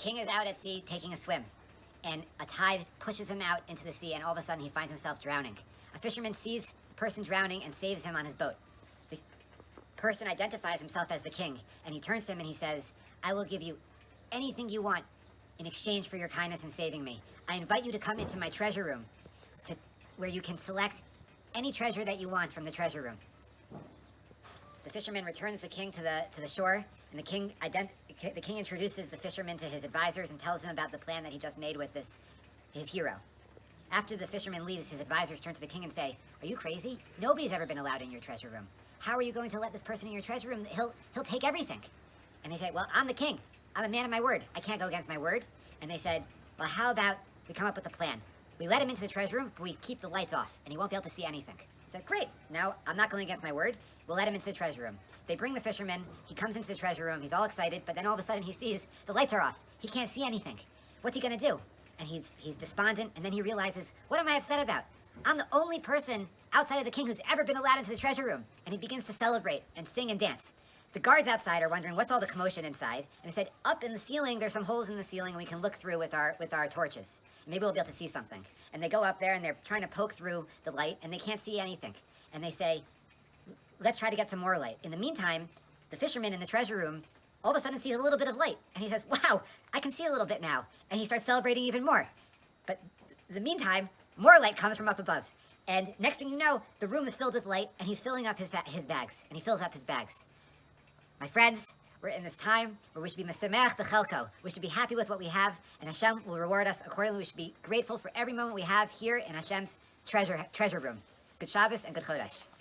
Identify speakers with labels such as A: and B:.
A: king is out at sea taking a swim, and a tide pushes him out into the sea, and all of a sudden he finds himself drowning. A fisherman sees the person drowning and saves him on his boat. The person identifies himself as the king, and he turns to him and he says, "I will give you anything you want in exchange for your kindness in saving me. I invite you to come into my treasure room, where you can select any treasure that you want from the treasure room." The fisherman returns the king to the shore, and the king introduces the fisherman to his advisors and tells him about the plan that he just made with his hero. After the fisherman leaves, his advisors turn to the king and say, "Are you crazy? Nobody's ever been allowed in your treasure room. How are you going to let this person in your treasure room? He'll take everything." And they say, "Well, I'm the king. I'm a man of my word. I can't go against my word." And they said, "Well, how about we come up with a plan? We let him into the treasure room, but we keep the lights off, and he won't be able to see anything." He said, "Great. Now I'm not going against my word. We'll let him into the treasure room." They bring the fisherman. He comes into the treasure room. He's all excited, but then all of a sudden he sees the lights are off. He can't see anything. What's he going to do? And he's despondent, and then he realizes, what am I upset about? I'm the only person outside of the king who's ever been allowed into the treasure room. And he begins to celebrate and sing and dance. The guards outside are wondering, what's all the commotion inside? And they said, up in the ceiling, there's some holes in the ceiling, and we can look through with our torches. Maybe we'll be able to see something. And they go up there, and they're trying to poke through the light, and they can't see anything. And they say, let's try to get some more light. In the meantime, the fisherman in the treasure room all of a sudden sees a little bit of light. And he says, wow, I can see a little bit now. And he starts celebrating even more. But in the meantime, more light comes from up above. And next thing you know, the room is filled with light, and he's filling up his bags. And he fills up his bags. My friends, we're in this time where we should be mesamech b'chelko. We should be happy with what we have, and Hashem will reward us accordingly. We should be grateful for every moment we have here in Hashem's treasure room. Good Shabbos and good Chodesh.